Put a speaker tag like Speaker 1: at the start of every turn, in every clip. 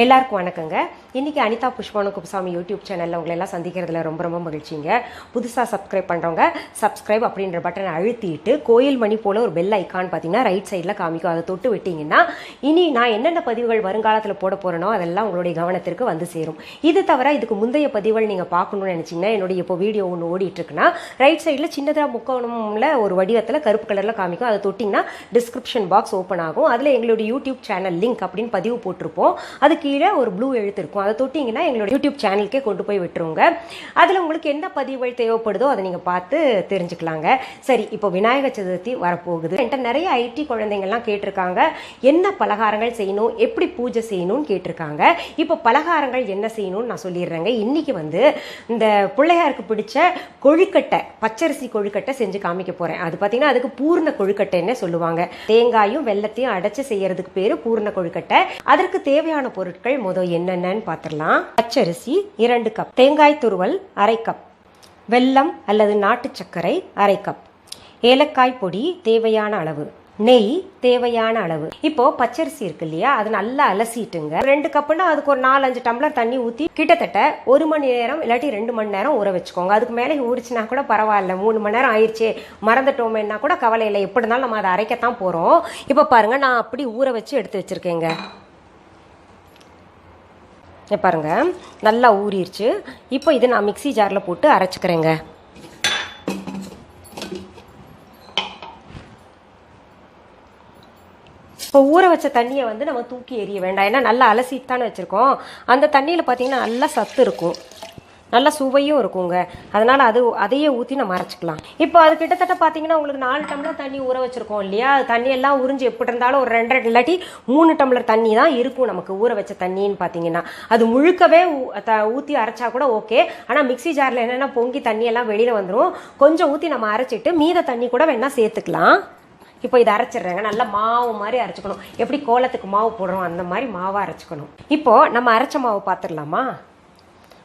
Speaker 1: எல்லாருக்கும் வணக்கங்க. இன்னைக்கு அனிதா புஷ்பாவனக்குப்புசாமி யூடியூப் சேனலில் உங்களை எல்லாம் சந்திக்கிறதுல ரொம்ப ரொம்ப மகிழ்ச்சிங்க. புதுசாக சப்ஸ்கிரைப் பண்ணுறவங்க சப்ஸ்கிரைப் அப்படின்ற பட்டனை அழுத்திட்டு கோயில் மணி போல் ஒரு பெல் ஐக்கான் பார்த்தீங்கன்னா ரைட் சைடில் காமிக்கும். அதை தொட்டு விட்டிங்கன்னா இனி நான் என்னென்ன பதிவுகள் வருங்காலத்தில் போட போகிறேனோ அதெல்லாம் உங்களுடைய கவனத்திற்கு வந்து சேரும். இது தவிர இதுக்கு முந்தைய பதிவுகள் நீங்கள் பார்க்கணும்னு நினச்சிங்கன்னா என்னுடைய இப்போ வீடியோ ஒன்று ஓடிட்டுருக்குன்னா ரைட் சைடில் சின்னதாக முக்கோணம்ல ஒரு வடிவத்தில் கருப்பு கலரில் காமிக்கும். அதை தொட்டிங்கன்னா டிஸ்கிரிப்ஷன் பாக்ஸ் ஓப்பன் ஆகும். அதில் எங்களுடைய யூடியூப் சேனல் லிங்க் அப்படின்னு பதிவு போட்டிருப்போம். அது கீழே ஒரு ப்ளூ எழுத்து இருக்கும். அதை தொட்டிங்கன்னா எங்களோட யூடியூப் சேனலுக்கே கொண்டு போய் விட்டுருங்க. அதில் உங்களுக்கு என்ன பதிவுகள் தேவைப்படுதோ அதை நீங்கள் பார்த்து தெரிஞ்சுக்கலாங்க. சரி, இப்போ விநாயகர் சதுர்த்தி வரப்போகுது. என்கிட்ட நிறைய ஐடி குழந்தைங்கள்லாம் கேட்டிருக்காங்க, என்ன பலகாரங்கள் செய்யணும், எப்படி பூஜை செய்யணும்னு கேட்டிருக்காங்க. இப்போ பலகாரங்கள் என்ன செய்யணும்னு நான் சொல்லிடுறேங்க. இன்னைக்கு இந்த பிள்ளையாருக்கு பிடிச்ச கொழுக்கட்டை, பச்சரிசி கொழுக்கட்டை செஞ்சு காமிக்க போகிறேன். அது பார்த்தீங்கன்னா அதுக்கு பூர்ண கொழுக்கட்டைன்னு சொல்லுவாங்க. தேங்காயும் வெல்லத்தையும் அடைச்சு செய்யறதுக்கு பேரு பூர்ண கொழுக்கட்டை. அதற்கு தேவையான பொருட்கள் என்னென்னு பார்த்துடலாம். பச்சரிசி 2 கப், தேங்காய் துருவல் 1/2 கப், வெல்லம் அல்லது நாட்டு சர்க்கரை 1/2 கப், ஏலக்காய் பொடி தேவையான அளவு, நெய் தேவையான அளவு. இப்போ பச்சரிசி இருக்கு இல்லையா, அது நல்லா அலசிட்டுங்க. 2 கப்புனா அதுக்கு ஒரு 4-5 டம்ளர் தண்ணி ஊற்றி கிட்டத்தட்ட 1 மணி நேரம் இல்லாட்டி 2 மணி நேரம் ஊற வச்சுக்கோங்க. அதுக்கு மேலே ஊறிச்சுன்னா கூட பரவாயில்ல, 3 மணி நேரம் ஆயிடுச்சு மறந்துட்டோமேன்னா கூட கவலை இல்லை. எப்படி இருந்தாலும் நம்ம அதை அரைக்கத்தான் போகிறோம். இப்போ பாருங்க, நான் அப்படி ஊற வச்சு எடுத்து வச்சிருக்கேங்க. பாருங்க, நல்லா ஊறிடுச்சு. இப்போ இதை நான் மிக்சி ஜாரில் போட்டு அரைச்சிக்கிறேங்க. இப்போ ஊற வச்ச தண்ணியை நம்ம தூக்கி எறிய வேண்டாம். ஏன்னா நல்லா அலசிட்டு தானே வச்சுருக்கோம். அந்த தண்ணியில் பார்த்தீங்கன்னா நல்லா சத்து இருக்கும், நல்ல சுவையும் இருக்குங்க. அதனால் அதையே ஊற்றி நம்ம அரைச்சிக்கலாம். இப்போ அது கிட்டத்தட்ட பார்த்தீங்கன்னா உங்களுக்கு 4 டம்ளர் தண்ணி ஊற வச்சுருக்கோம் இல்லையா. தண்ணியெல்லாம் உறிஞ்சி எப்படி இருந்தாலும் ஒரு 2 இல்லாட்டி 3 டம்ளர் தண்ணி தான் இருக்கும் நமக்கு ஊற வச்ச தண்ணின்னு பார்த்தீங்கன்னா. அது முழுக்கவே ஊற்றி அரைச்சா கூட ஓகே. ஆனால் மிக்சி ஜாரில் என்னென்னா பொங்கி தண்ணியெல்லாம் வெளியில் வந்துடும். கொஞ்சம் ஊற்றி நம்ம அரைச்சிட்டு மீத தண்ணி கூட வேணால் சேர்த்துக்கலாம். இப்போ இதை அரைச்சிடுறாங்க. நல்லா மாவு மாதிரி அரைச்சிக்கணும். எப்படி கோலத்துக்கு மாவு போடுறோம் அந்த மாதிரி மாவாக அரைச்சிக்கணும். இப்போது நம்ம அரைச்ச மாவு பார்த்துடலாமா.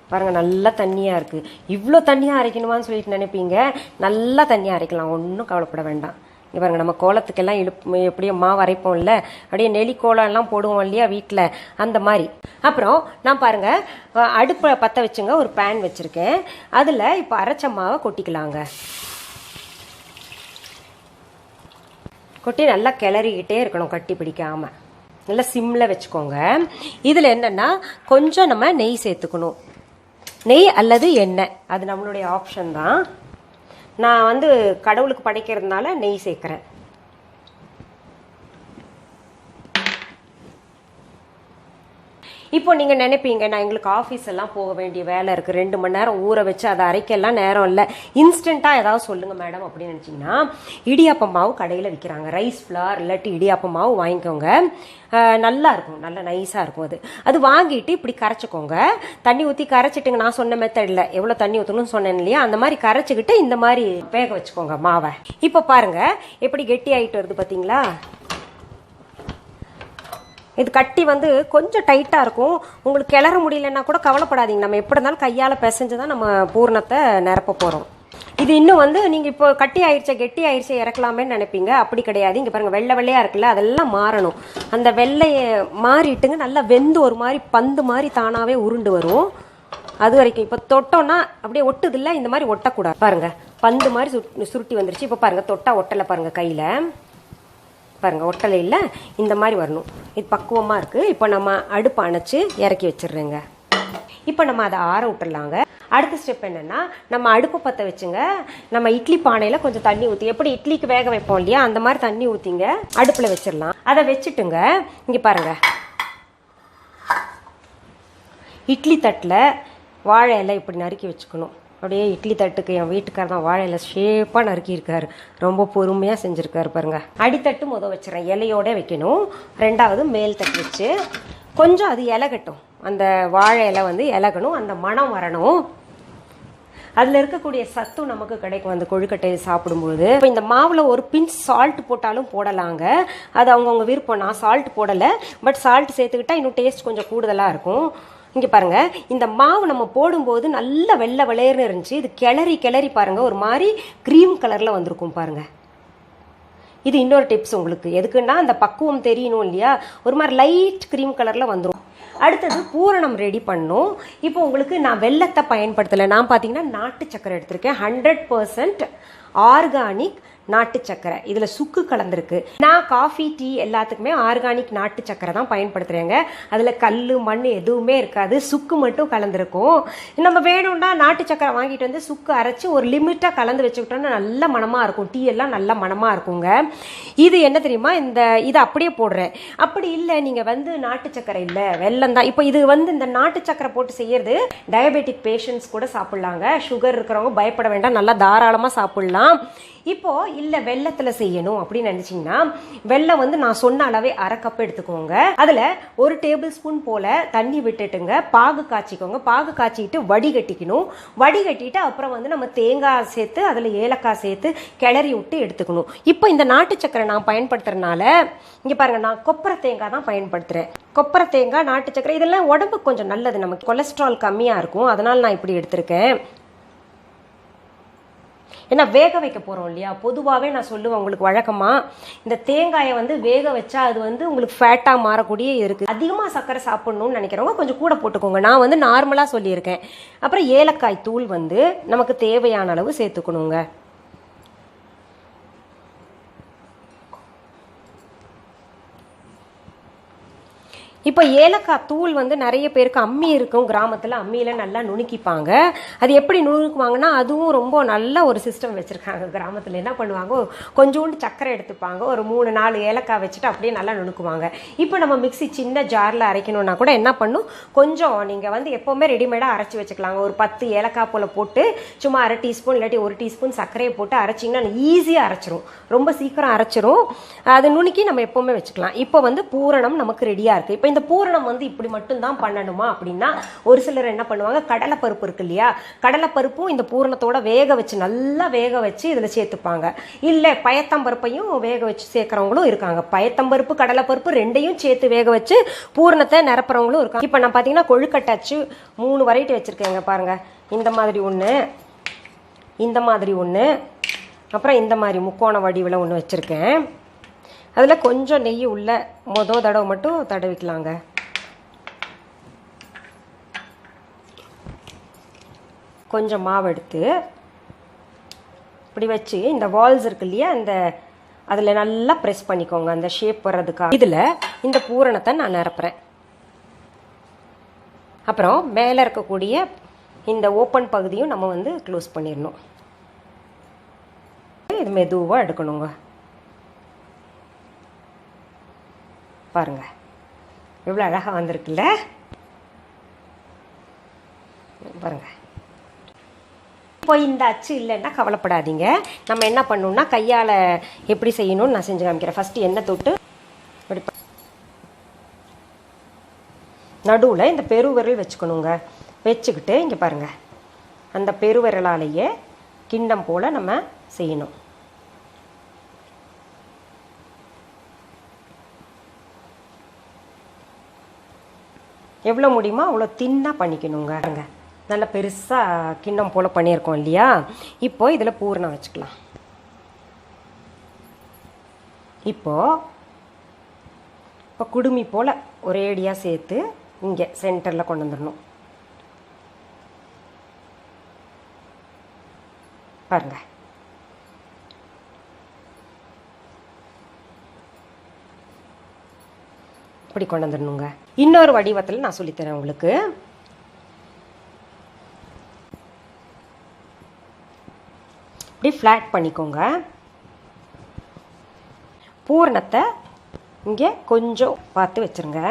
Speaker 1: பாருங்கள், நல்லா தண்ணியாக இருக்குது. இவ்வளோ தண்ணியாக அரைக்கணுமான்னு சொல்லிட்டு நினைப்பீங்க. நல்லா தண்ணியாக அரைக்கலாம், ஒன்றும் கவலைப்பட வேண்டாம். இங்கே பாருங்கள், நம்ம கோலத்துக்கெல்லாம் எப்படியும் மாவு அரைப்போம் இல்லை, அப்படியே நெலிக்கோலம் எல்லாம் போடுவோம் இல்லையா வீட்டில், அந்த மாதிரி. அப்புறம் நான் பாருங்கள், அடுப்பை பற்ற வச்சுங்க, ஒரு பேன் வச்சுருக்கேன். அதில் இப்போ அரைச்ச மாவை கொட்டிக்கலாங்க. கொட்டி நல்லா கிளறிக்கிட்டே இருக்கணும், கட்டி பிடிக்காமல். நல்லா சிம்மில் வச்சுக்கோங்க. இதில் என்னென்னா கொஞ்சம் நம்ம நெய் சேர்த்துக்கணும். நெய் அல்லது எண்ணெய், அது நம்மளுடைய ஆப்ஷன் தான். நான் கடவுளுக்கு படைக்கிறதுனால நெய் சேர்க்குறேன். இப்போ நீங்கள் நினைப்பீங்க, நான் எங்களுக்கு ஆஃபீஸ் எல்லாம் போக வேண்டிய வேலை இருக்குது, 2 மணி நேரம் ஊற வச்சு அதை அரைக்கெல்லாம் நேரம் இல்லை, இன்ஸ்டண்ட்டாக ஏதாவது சொல்லுங்கள் மேடம் அப்படின்னு நினச்சிங்கன்னா இடியாப்பம் மாவு கடையில் விற்கிறாங்க. ரைஸ் ஃப்ளார் இல்லாட்டி இடியாப்பம் மாவு வாங்கிக்கோங்க. நல்லா இருக்கும், நல்லா நைஸாக இருக்கும். அது வாங்கிட்டு இப்படி கரைச்சிக்கோங்க. தண்ணி ஊற்றி கரைச்சிட்டுங்க. நான் சொன்ன மெத்தடில் எவ்வளோ தண்ணி ஊற்றணும்னு சொன்னேன் இல்லையா, அந்த மாதிரி கரைச்சிக்கிட்டு இந்த மாதிரி வேக வச்சுக்கோங்க மாவை. இப்போ பாருங்கள் எப்படி கெட்டி ஆகிட்டு வருது பார்த்தீங்களா. இது கட்டி கொஞ்சம் டைட்டாக இருக்கும். உங்களுக்கு கிளற முடியலன்னா கூட கவலைப்படாதீங்க. நம்ம எப்படி இருந்தாலும் கையால் பிசைஞ்சு தான் நம்ம பூர்ணத்தை நிரப்ப போகிறோம். இது இன்னும் நீங்கள் இப்போ கட்டி கெட்டி ஆயிடுச்சு இறக்கலாமேன்னு நினைப்பீங்க. அப்படி கிடையாது. இங்கே பாருங்கள், வெள்ளை வெள்ளையாக இருக்குல்ல, அதெல்லாம் மாறணும். அந்த வெள்ளையை மாறிட்டுங்க நல்லா வெந்து ஒரு மாதிரி பந்து மாதிரி தானாகவே உருண்டு வரும். அது வரைக்கும் இப்போ தொட்டோன்னா அப்படியே ஒட்டுது இல்லை, இந்த மாதிரி ஒட்டக்கூடாது. பாருங்கள், பந்து மாதிரி சுருட்டி வந்துருச்சு. இப்போ பாருங்கள், தொட்டா ஒட்டலை பாருங்கள், கையில் பாருங்கள் ஒட்டலை இல்லை, இந்த மாதிரி வரணும். இது பக்குவமாக இருக்குது. இப்போ நம்ம அடுப்பு அணைச்சி இறக்கி வச்சிடுறேங்க. இப்போ நம்ம அதை ஆற விட்டுடலாங்க. அடுத்த ஸ்டெப் என்னென்னா, நம்ம அடுப்பு பற்ற வச்சுங்க. நம்ம இட்லி பானையில் கொஞ்சம் தண்ணி ஊற்றி, எப்படி இட்லிக்கு வேக வைப்போம் இல்லையா, அந்த மாதிரி தண்ணி ஊற்றிங்க அடுப்பில் வச்சிடலாம். அதை வச்சுட்டுங்க. இங்கே பாருங்கள், இட்லி தட்டில் வாழை இலை இப்படி நறுக்கி வச்சுக்கணும். அப்படியே இட்லி தட்டுக்கு என் வீட்டுக்கார் தான் வாழை இலை ஷேப்பாக நறுக்கியிருக்காரு. ரொம்ப பொறுமையாக செஞ்சுருக்காரு பாருங்க. அடித்தட்டு வச்சிடறேன், இலையோட வைக்கணும். 2வது மேல் தட்டு வச்சு கொஞ்சம் அது இலகட்டும். அந்த வாழை இலை இலகணும், அந்த மனம் வரணும். அதில் இருக்கக்கூடிய சத்தும் நமக்கு கிடைக்கும் அந்த கொழுக்கட்டையை சாப்பிடும்போது. இப்போ இந்த மாவில் ஒரு பிஞ்ச் சால்ட் போட்டாலும் போடலாங்க, அது அவங்கவுங்க விருப்பம். நான் சால்ட் போடலை, பட் சால்ட் சேர்த்துக்கிட்டா இன்னும் டேஸ்ட் கொஞ்சம் கூடுதலாக இருக்கும். இங்கே பாருங்கள், இந்த மாவு நம்ம போடும்போது நல்ல வெள்ளை வெளையர்னு இருந்துச்சு. இது கிளறி பாருங்கள், ஒரு மாதிரி க்ரீம் கலரில் வந்திருக்கும் பாருங்கள். இது இன்னொரு டிப்ஸ் உங்களுக்கு. எதுக்குன்னா அந்த பக்குவம் தெரியணும் இல்லையா, ஒரு மாதிரி லைட் க்ரீம் கலரில் வந்துடும். அடுத்தது பூரணம் ரெடி பண்ணும். இப்போ உங்களுக்கு நான் வெல்லத்தை பயன்படுத்தலை, நான் பார்த்தீங்கன்னா நாட்டு சக்கரை எடுத்திருக்கேன். 100% ஆர்கானிக் நாட்டு சக்கரை. இதில் சுக்கு கலந்துருக்கு. நான் காஃபி டீ எல்லாத்துக்குமே ஆர்கானிக் நாட்டு சக்கரை தான் பயன்படுத்துகிறேங்க. அதில் கல் மண் எதுவுமே இருக்காது, சுக்கு மட்டும் கலந்துருக்கும். நம்ம வேணும்னா நாட்டு சக்கரை வாங்கிட்டு வந்து சுக்கு அரைச்சி ஒரு லிமிட்டாக கலந்து வச்சுக்கிட்டோம்னா நல்ல மனமாக இருக்கும். டீ எல்லாம் நல்ல மனமாக இருக்குங்க. இது என்ன தெரியுமா, இதை அப்படியே போடுறேன். அப்படி இல்லை நீங்கள் வந்து நாட்டு சக்கரை இல்லை வெல்லம் தான். இப்போ இது வந்து இந்த நாட்டு சக்கரை போட்டு செய்யறது டயபெட்டிக் பேஷண்ட்ஸ் கூட சாப்பிட்லாங்க. சுகர் இருக்கிறவங்க பயப்பட வேண்டாம், நல்லா தாராளமாக சாப்பிட்லாம். இப்போ இல்லை வெல்லத்தில் செய்யணும் அப்படின்னு நினச்சிங்கன்னா வெல்லம் வந்து நான் சொன்ன அளவே 1/2 கப் எடுத்துக்கோங்க. அதில் 1 டேபிள் ஸ்பூன் போல் தண்ணி விட்டுட்டுங்க பாகு காய்ச்சிக்கோங்க. பாகு காய்ச்சிட்டு வடிகட்டிக்கணும். வடிகட்டிட்டு அப்புறம் வந்து நம்ம தேங்காய் சேர்த்து அதில் ஏலக்காய் சேர்த்து கிளறி விட்டு எடுத்துக்கணும். இப்போ இந்த நாட்டு சக்கரை நான் பயன்படுத்துறதுனால இங்கே பாருங்கள், நான் கொப்பரை தேங்காய் தான் பயன்படுத்துகிறேன். கொப்பரை தேங்காய், நாட்டு சக்கரை இதெல்லாம் உடம்புக்கு கொஞ்சம் நல்லது, நமக்கு கொலஸ்ட்ரால் கம்மியாக இருக்கும். அதனால் நான் இப்படி எடுத்திருக்கேன். ஏன்னா வேக வைக்க போகிறோம் இல்லையா. பொதுவாகவே நான் சொல்லுவேன் உங்களுக்கு வழக்கமாக இந்த தேங்காயை வந்து வேக வச்சா அது வந்து உங்களுக்கு ஃபேட்டாக மாறக்கூடிய இருக்குது. அதிகமாக சர்க்கரை சாப்பிட்ணுன்னு நினைக்கிறவங்க கொஞ்சம் கூட போட்டுக்கோங்க. நான் வந்து நார்மலாக சொல்லியிருக்கேன். அப்புறம் ஏலக்காய் தூள் வந்து நமக்கு தேவையான அளவு சேர்த்துக்கணுங்க. இப்போ ஏலக்காய் தூள் வந்து நிறைய பேருக்கு அம்மி இருக்கும், கிராமத்தில் அம்மியில் நல்லா நுணுக்கிப்பாங்க. அது எப்படி நுணுக்குவாங்கன்னா அதுவும் ரொம்ப நல்ல ஒரு சிஸ்டம் வச்சுருக்காங்க கிராமத்தில். என்ன பண்ணுவாங்க, கொஞ்சோண்டு சர்க்கரை எடுத்துப்பாங்க, ஒரு 3-4 ஏலக்காய் வச்சுட்டு அப்படியே நல்லா நுணுக்குவாங்க. இப்போ நம்ம மிக்ஸி சின்ன ஜாரில் அரைக்கணும்னா கூட என்ன பண்ணும், கொஞ்சம் நீங்கள் வந்து எப்போவுமே ரெடிமேடாக அரைச்சி வச்சுக்கலாங்க. ஒரு 10 ஏலக்காய் போல் போட்டு சும்மா 1/2 டீஸ்பூன் இல்லாட்டி 1 டீஸ்பூன் சர்க்கரையை போட்டு அரைச்சிங்கன்னா ஈஸியாக அரைச்சிரும், ரொம்ப சீக்கிரம் அரைச்சிரும். அது நுணுக்கி நம்ம எப்போவுமே வச்சுக்கலாம். இப்போ வந்து பூரணம் நமக்கு ரெடியாக இருக்குது. இப்போ இந்த பூரணம் வந்து இப்படி மட்டும் தான் பண்ணணுமா அப்படின்னா ஒரு சிலர் என்ன பண்ணுவாங்க, கடலைப்பருப்பு இருக்கு இல்லையா, கடலைப்பருப்பும் இந்த பூரணத்தோட வேக வச்சு நல்லா வேக வச்சு இதில் சேர்த்துப்பாங்க. இல்லை பயத்தம்பருப்பையும் வேக வச்சு சேர்க்குறவங்களும் இருக்காங்க. பயத்தம்பருப்பு கடலைப்பருப்பு ரெண்டையும் சேர்த்து வேக வச்சு பூரணத்தை நிரப்புறவங்களும் இருக்காங்க. இப்போ நான் பார்த்தீங்கன்னா கொழுக்கட்டாச்சு 3 வெரைட்டி வச்சுருக்கேங்க பாருங்கள். இந்த மாதிரி ஒன்று, இந்த மாதிரி ஒன்று, அப்புறம் இந்த மாதிரி முக்கோண வடிவில் ஒன்று வச்சுருக்கேன். அதில் கொஞ்சம் நெய் உள்ள தடவை மட்டும் தடவிக்கலாங்க. கொஞ்சம் மாவு எடுத்து இப்படி வச்சு இந்த வால்ஸ் இருக்கு இல்லையா, இந்த அதில் நல்லா ப்ரெஸ் பண்ணிக்கோங்க அந்த ஷேப் வர்றதுக்காக. இதில் இந்த பூரணத்தை நான் நிரப்புறேன். அப்புறம் மேலே இருக்கக்கூடிய இந்த ஓப்பன் பகுதியும் நம்ம வந்து க்ளோஸ் பண்ணிடணும். இது மெதுவாக எடுக்கணுங்க. பாருங்க எவ்வளோ அழகாக வந்திருக்குல்ல பாருங்க. இப்போ இந்த அச்சு இல்லைன்னா கவலைப்படாதீங்க. நம்ம என்ன பண்ணணும்னா கையால் எப்படி செய்யணும்னு நான் செஞ்சு காமிக்கிறேன். ஃபஸ்ட்டு எண்ணெய் தொட்டு நடுவில் இந்த பெருவிரல் வச்சுக்கணுங்க. வச்சுக்கிட்டு இங்கே பாருங்கள், அந்த பெருவிரலாலேயே கிண்ணம் போல் நம்ம செய்யணும். எவ்வளோ முடியுமோ அவ்வளோ தின்னாக பண்ணிக்கணுங்க. நல்லா பெருசாக கிண்ணம் போல் பண்ணியிருக்கோம் இல்லையா. இப்போ இதில் பூரணம் வச்சுக்கலாம். இப்போ குடுமி போல் ஒரேடியாக சேர்த்து இங்கே சென்டரில் கொண்டு வந்துடணும். பாருங்க, இப்படி கொண்டு வந்துடணுங்க. இன்னொரு வடிவத்தில் நான் சொல்லித்தரேன் உங்களுக்கு. இப்படி ஃப்ளாட் பண்ணிக்கோங்க. பூரணத்தை இங்கே கொஞ்சம் பார்த்து வச்சுருங்க.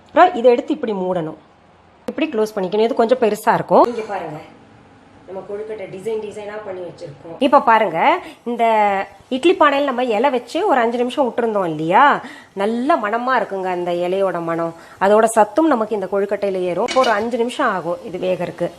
Speaker 1: அப்புறம் இதை எடுத்து இப்படி மூடணும், இப்படி க்ளோஸ் பண்ணிக்கணும். இது கொஞ்சம் பெருசாக இருக்கும். இங்கே பாருங்கள், நம்ம கொழுக்கட்டை டிசைனாக பண்ணி வச்சுருக்கோம். இப்போ பாருங்கள், இந்த இட்லி பானையில் நம்ம இலை வச்சு ஒரு 5 நிமிஷம் விட்டுருந்தோம் இல்லையா, நல்ல மணமாக இருக்குங்க அந்த இலையோட மனம். அதோட சத்தும் நமக்கு இந்த கொழுக்கட்டையில் ஏறும். ஒரு 5 நிமிஷம் ஆகும் இது வேகறதுக்கு.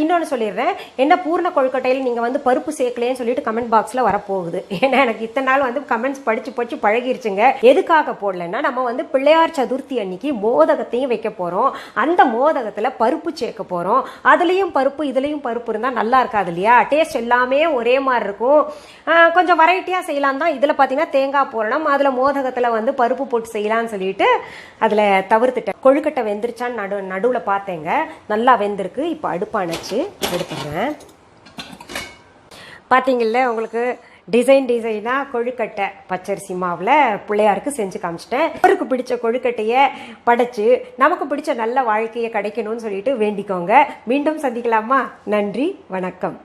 Speaker 1: இன்னொன்னு சொல்லிடுறேன், என்ன பூர்ண கொழுக்கட்டையில் நீங்க வந்து பருப்பு சேர்க்கலன்னு சொல்லிட்டு கமெண்ட் பாக்ஸ்ல வரப்போகுது. ஏன்னா எனக்கு இத்தனை நாள் வந்து கமெண்ட்ஸ் படிச்சு பழகிருச்சுங்க. எதுக்காக போடலன்னா, நம்ம வந்து பிள்ளையார் சதுர்த்தி அன்னைக்கு மோதகத்தையும் வைக்க போறோம். அந்த மோதகத்துல பருப்பு சேர்க்க போறோம். அதுலயும் பருப்பு இதுலயும் பருப்பு இருந்தா நல்லா இருக்காது இல்லையா? டேஸ்ட் எல்லாமே ஒரே மாதிரி இருக்கும். கொஞ்சம் வெரைட்டியா செய்யலாம் தான். இதுல பாத்தீங்கன்னா தேங்காய் போடணும், அதுல மோதகத்துல வந்து பருப்பு போட்டு செய்யலாம்னு சொல்லிட்டு அதுல தவிர்த்துட்டேன். கொழுக்கட்டை வெந்துருச்சான்னு நடுவுல பார்த்தேங்க. நல்லா வெந்திருக்கு. இப்போ அடுப்பானச்சு எடுத்துறேன். பார்த்தீங்கல்ல, உங்களுக்கு டிசைனாக கொழுக்கட்டை பச்சரிசி மாவில் பிள்ளையாருக்கு செஞ்சு காமிச்சிட்டேன். அவருக்கு பிடிச்ச கொழுக்கட்டையை படைச்சு நமக்கு பிடிச்ச நல்ல வாழ்க்கையை கிடைக்கணும்னு சொல்லிட்டு வேண்டிக்கோங்க. மீண்டும் சந்திக்கலாமா? நன்றி, வணக்கம்.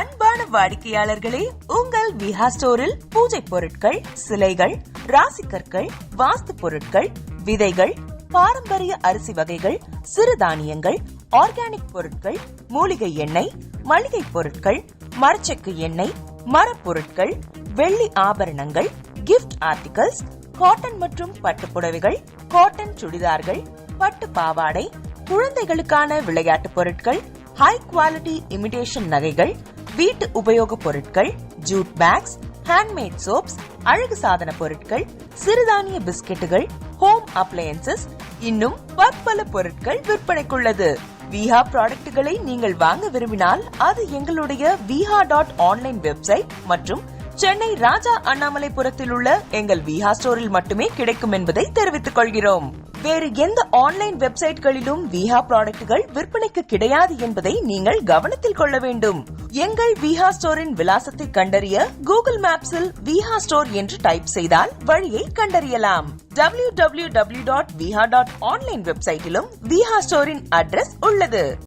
Speaker 2: அன்பான வாடிக்கையாளர்களே, உங்கள் விஹா ஸ்டோரில் பூஜை பொருட்கள், சிலைகள், ராசிக்கற்கள், வாஸ்து பொருட்கள், விதைகள், பாரம்பரிய அரிசி வகைகள், சிறுதானியங்கள், ஆர்கானிக் பொருட்கள், மூலிகை எண்ணெய், மளிகை பொருட்கள், மரச்செக்கு எண்ணெய், மரப்பொருட்கள், வெள்ளி ஆபரணங்கள், கிஃப்ட் ஆர்டிகல்ஸ், காட்டன் மற்றும் பட்டு புடவைகள், காட்டன் சுடிதார்கள், பட்டு பாவாடை, குழந்தைகளுக்கான விளையாட்டு பொருட்கள், ஹை குவாலிட்டி இமிடேஷன் நகைகள், வீட்டு உபயோக பொருட்கள், ஜூட் பேக்ஸ், ஹேண்ட்மேட் சோப்ஸ், அழகு சாதன பொருட்கள், சிறுதானிய பிஸ்கெட்டுகள், ஹோம் அப்ளையன்சஸ், இன்னும் பற்பல பொருட்கள் விற்பனைக்குள்ளது. விஹா ப்ராடக்ட்களை நீங்கள் வாங்க விரும்பினால் அது எங்களுடைய viha.online வெப்சைட் மற்றும் சென்னை ராஜா அண்ணாமலைபுரத்தில் உள்ள எங்கள் விஹா ஸ்டோரில் மட்டுமே கிடைக்கும் என்பதை தெரிவித்துக் கொள்கிறோம். வேறு எந்த ஆன்லைன் வெப்சைட்களிலும் விஹா ப்ராடக்ட்கள் விற்பனைக்கு கிடையாது என்பதை நீங்கள் கவனத்தில் கொள்ள வேண்டும். எங்கள் விஹா ஸ்டோரின் விலாசத்தை கண்டறிய கூகுள் மேப்ஸில் விஹா ஸ்டோர் என்று டைப் செய்தால் வழியை கண்டறியலாம். www.viha.online வெப்சைட்டிலும் விஹா ஸ்டோரின் அட்ரஸ் உள்ளது.